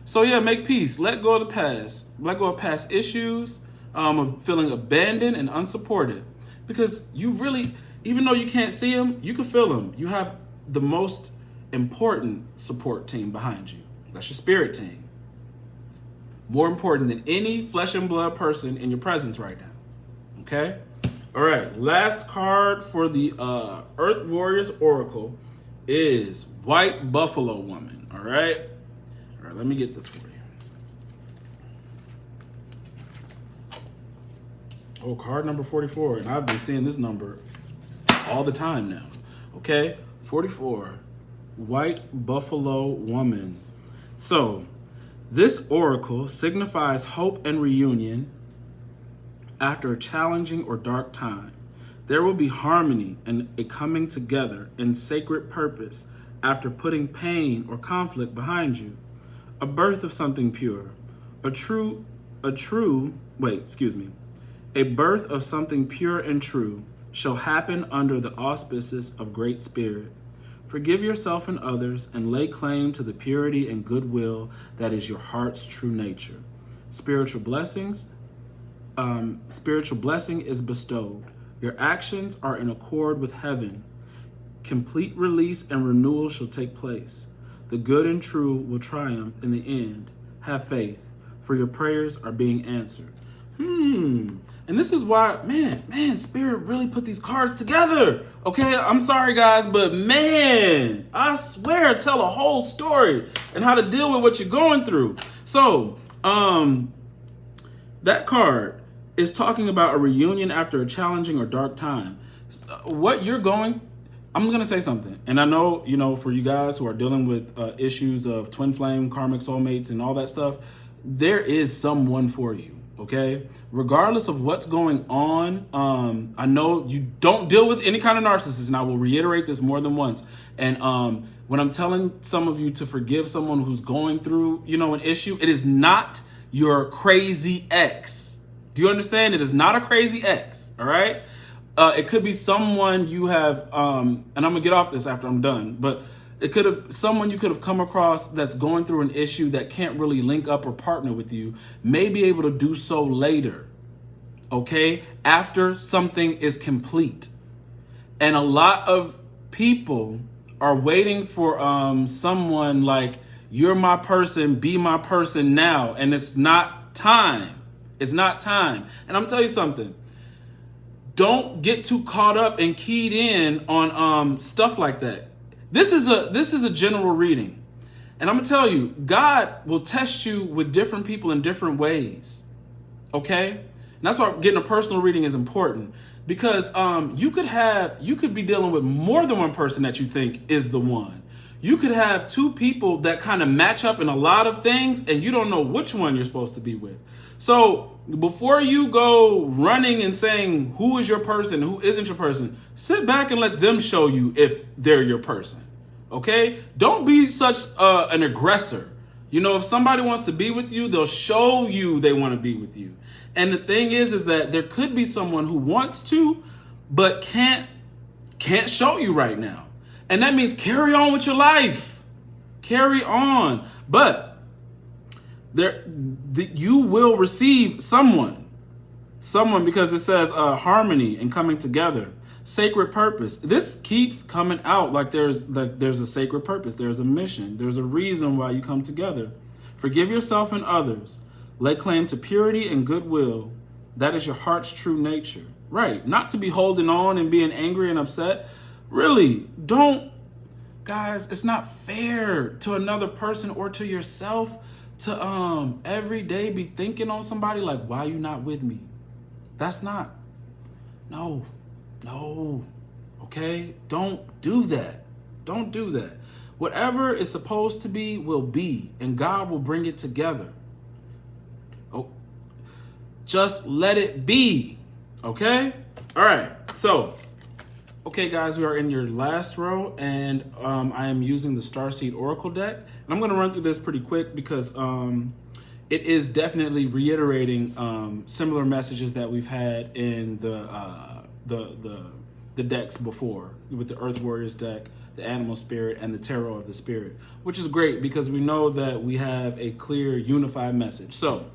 So yeah, make peace. Let go of the past. Let go of past issues, of feeling abandoned and unsupported. Because you really, even though you can't see them, you can feel them. You have the most important support team behind you. That's your spirit team. More important than any flesh and blood person in your presence right now. Okay? All right. Last card for the Earth Warriors Oracle is White Buffalo Woman. All right? All right, let me get this for you. Oh, card number 44. And I've been seeing this number all the time now. Okay? 44. White Buffalo Woman. So, this oracle signifies hope and reunion after a challenging or dark time. There will be harmony and a coming together in sacred purpose after putting pain or conflict behind you. A birth of something pure. A birth of something pure and true shall happen under the auspices of Great Spirit. Forgive yourself and others and lay claim to the purity and goodwill that is your heart's true nature. Spiritual blessing is bestowed. Your actions are in accord with heaven. Complete release and renewal shall take place. The good and true will triumph in the end. Have faith, for your prayers are being answered. And this is why, man, Spirit really put these cards together. Okay, I'm sorry, guys, but man, I swear, tell a whole story and how to deal with what you're going through. So, That card is talking about a reunion after a challenging or dark time. What you're going, I'm going to say something. And I know, for you guys who are dealing with issues of twin flame, karmic soulmates, and all that stuff, there is someone for you, okay? Regardless of what's going on, I know you don't deal with any kind of narcissist, and I will reiterate this more than once. And when I'm telling some of you to forgive someone who's going through, an issue, it is not your crazy ex. Do you understand? It is not a crazy ex, all right? It could be someone you have, and I'm gonna get off this after I'm done, but it could have someone you could have come across that's going through an issue that can't really link up or partner with you, may be able to do so later, okay? After something is complete. And a lot of people are waiting for someone like, you're my person, be my person now, and it's not time. It's not time. And I'm gonna tell you something. Don't get too caught up and keyed in on stuff like that. This is a general reading. And I'm gonna tell you, God will test you with different people in different ways. Okay? And that's why getting a personal reading is important. Because you could be dealing with more than one person that you think is the one. You could have two people that kind of match up in a lot of things, and you don't know which one you're supposed to be with. So before you go running and saying who is your person, who isn't your person, sit back and let them show you if they're your person. Okay? Don't be such an aggressor. If somebody wants to be with you, they'll show you they want to be with you. And the thing is that there could be someone who wants to, but can't show you right now. And that means carry on with your life. Carry on. But you will receive someone because it says harmony and coming together, sacred purpose. This keeps coming out like there's a sacred purpose. There's a mission. There's a reason why you come together. Forgive yourself and others. Lay claim to purity and goodwill. That is your heart's true nature. Right. Not to be holding on and being angry and upset. Really, don't. Guys, it's not fair to another person or to yourself to every day be thinking on somebody like, why you not with me? That's not. No. Okay? Don't do that. Don't do that. Whatever is supposed to be will be, and God will bring it together. Oh, just let it be. Okay? All right. So, okay, guys, we are in your last row, and I am using the Starseed Oracle deck. And I'm going to run through this pretty quick because it is definitely reiterating similar messages that we've had in the decks before, with the Earth Warriors deck, the Animal Spirit, and the Tarot of the Spirit, which is great because we know that we have a clear, unified message. So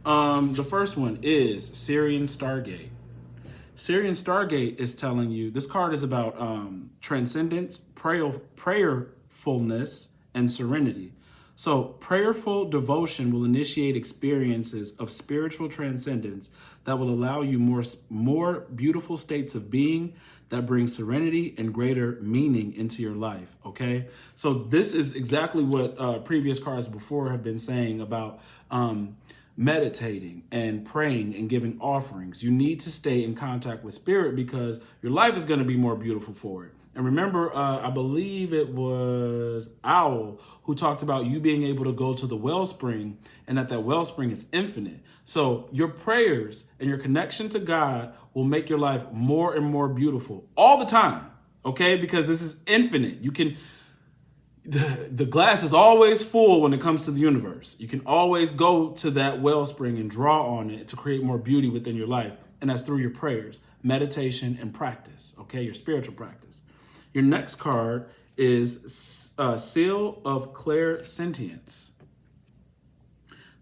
the first one is Syrian Stargate. Syrian Stargate is telling you, this card is about transcendence, prayerfulness, and serenity. So prayerful devotion will initiate experiences of spiritual transcendence that will allow you more beautiful states of being that bring serenity and greater meaning into your life, okay? So this is exactly what previous cards before have been saying about meditating and praying and giving offerings. You need to stay in contact with spirit because your life is going to be more beautiful for it. And remember, I believe it was Owl who talked about you being able to go to the wellspring and that wellspring is infinite. So your prayers and your connection to God will make your life more and more beautiful all the time, okay? Because this is infinite. The glass is always full when it comes to the universe. You can always go to that wellspring and draw on it to create more beauty within your life. And that's through your prayers, meditation, and practice, okay? Your spiritual practice. Your next card is Seal of Clairsentience.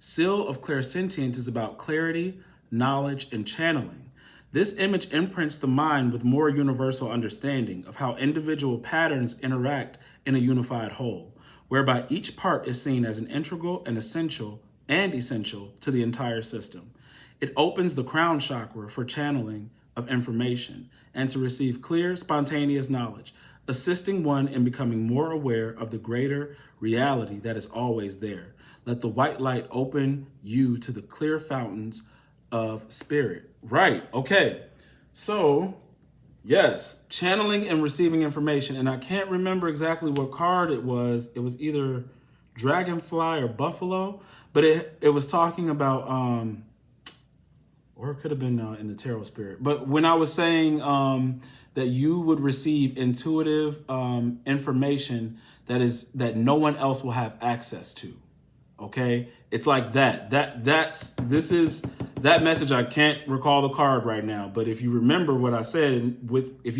Seal of Clairsentience is about clarity, knowledge, and channeling. This image imprints the mind with more universal understanding of how individual patterns interact in a unified whole, whereby each part is seen as an integral and essential to the entire system. It opens the crown chakra for channeling of information and to receive clear, spontaneous knowledge, assisting one in becoming more aware of the greater reality that is always there. Let the white light open you to the clear fountains of spirit. Right. Okay. So, yes, channeling and receiving information. And I can't remember exactly what card it was. It was either Dragonfly or Buffalo, but it was talking about, or it could have been in the Tarot Spirit. But when I was saying that you would receive intuitive information that no one else will have access to. Okay, it's like that. This is that message. I can't recall the card right now, but if you remember what I said, if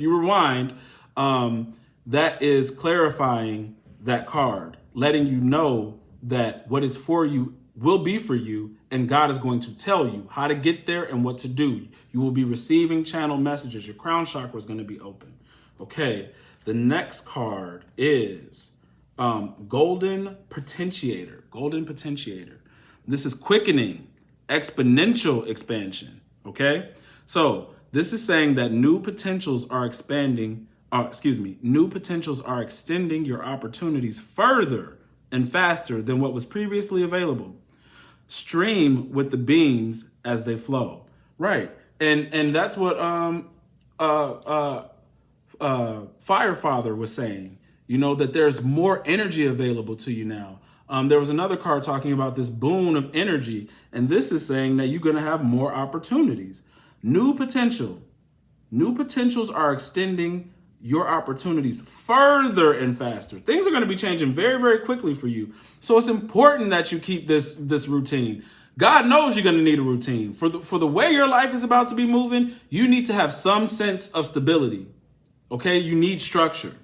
you rewind, that is clarifying that card, letting you know that what is for you will be for you, and God is going to tell you how to get there and what to do. You will be receiving channel messages. Your crown chakra is going to be open. Okay, the next card is Golden Potentiator. Golden Potentiator. This is quickening, exponential expansion. Okay, so this is saying that new potentials are expanding. New potentials are extending your opportunities further and faster than what was previously available. Stream with the beams as they flow. Right, and that's what Firefather was saying. You know, that there's more energy available to you now. There was another card talking about this boon of energy, and this is saying that you're going to have more opportunities. New potential. New potentials are extending your opportunities further and faster. Things are going to be changing very, very quickly for you. So it's important that you keep this routine. God knows you're going to need a routine. For the way your life is about to be moving, you need to have some sense of stability. Okay? You need structure.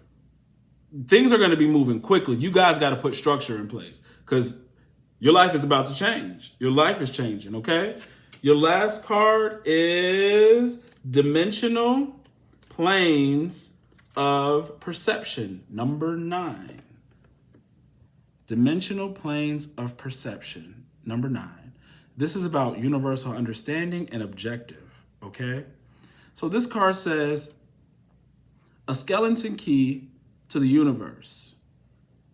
Things are going to be moving quickly. You guys got to put structure in place because your life is about to change. Your life is changing, okay? Your last card is Dimensional Planes of Perception, number 9. Dimensional Planes of Perception, number 9. This is about universal understanding and objective, okay? So this card says, a skeleton key to the universe.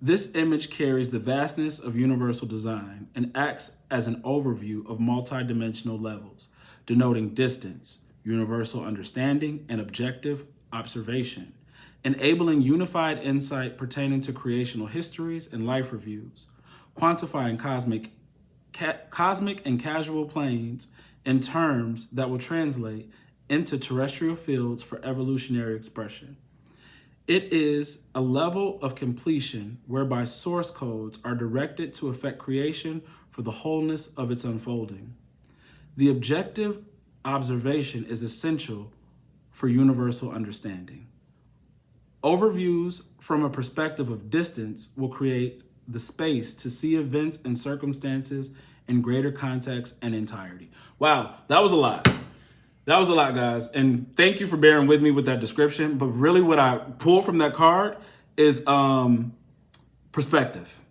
This image carries the vastness of universal design and acts as an overview of multidimensional levels, denoting distance, universal understanding, and objective observation, enabling unified insight pertaining to creational histories and life reviews, quantifying cosmic and casual planes in terms that will translate into terrestrial fields for evolutionary expression. It is a level of completion whereby source codes are directed to affect creation for the wholeness of its unfolding. The objective observation is essential for universal understanding. Overviews from a perspective of distance will create the space to see events and circumstances in greater context and entirety. Wow, that was a lot. That was a lot, guys. And thank you for bearing with me with that description. But really what I pulled from that card is perspective.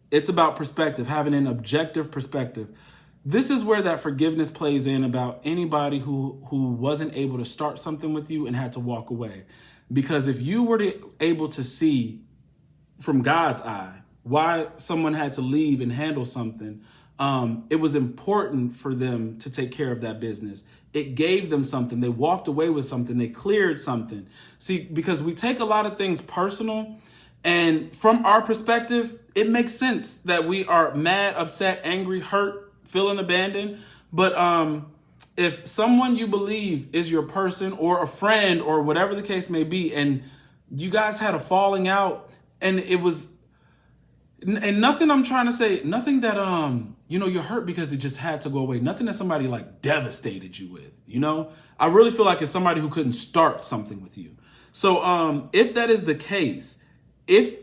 It's about perspective, having an objective perspective. This is where that forgiveness plays in about anybody who wasn't able to start something with you and had to walk away. Because if you were able to see from God's eye why someone had to leave and handle something, it was important for them to take care of that business. It gave them something. They walked away with something. They cleared something. See, because we take a lot of things personal, and from our perspective, it makes sense that we are mad, upset, angry, hurt, feeling abandoned. But if someone you believe is your person or a friend or whatever the case may be, and you guys had a falling out, and it was, and nothing I'm trying to say, nothing that, you're hurt because it just had to go away. Nothing that somebody like devastated you with, I really feel like it's somebody who couldn't start something with you. So if that is the case, if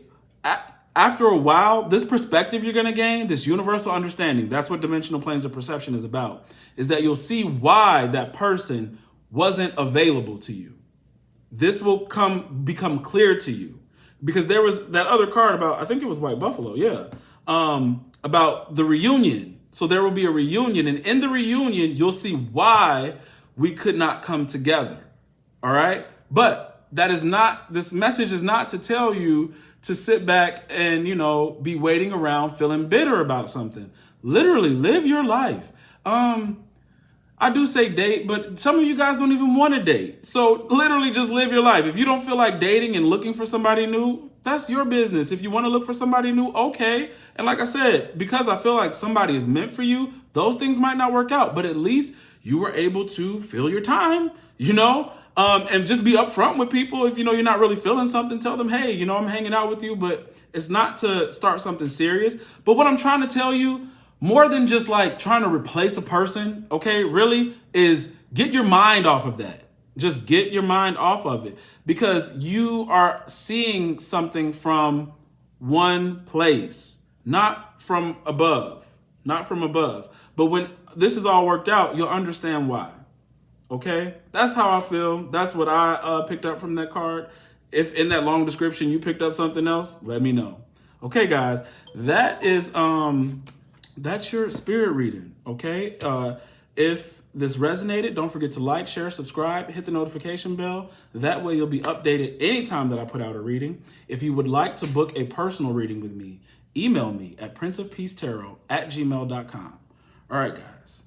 after a while, this perspective you're going to gain, this universal understanding, that's what dimensional planes of perception is about, is that you'll see why that person wasn't available to you. This will become clear to you. Because there was that other card about, I think it was White Buffalo, about the reunion. So there will be a reunion, and in the reunion, you'll see why we could not come together. All right? But this message is not to tell you to sit back and, be waiting around feeling bitter about something. Literally live your life. I do say date, but some of you guys don't even want to date. So literally just live your life. If you don't feel like dating and looking for somebody new, that's your business. If you want to look for somebody new, okay. And like I said, because I feel like somebody is meant for you, those things might not work out, but at least you were able to fill your time, and just be upfront with people. If you're not really feeling something, tell them, hey, I'm hanging out with you, but it's not to start something serious. But what I'm trying to tell you, more than just like trying to replace a person, okay, really is get your mind off of that. Just get your mind off of it, because you are seeing something from one place, not from above. But when this is all worked out, you'll understand why. Okay, that's how I feel. That's what I picked up from that card. If in that long description you picked up something else, let me know. Okay, guys, that is that's your spirit reading. Okay, if this resonated, don't forget to like, share, subscribe, hit the notification bell. That way you'll be updated anytime that I put out a reading. If you would like to book a personal reading with me, email me at princeofpeacetarot@gmail.com. All right, guys.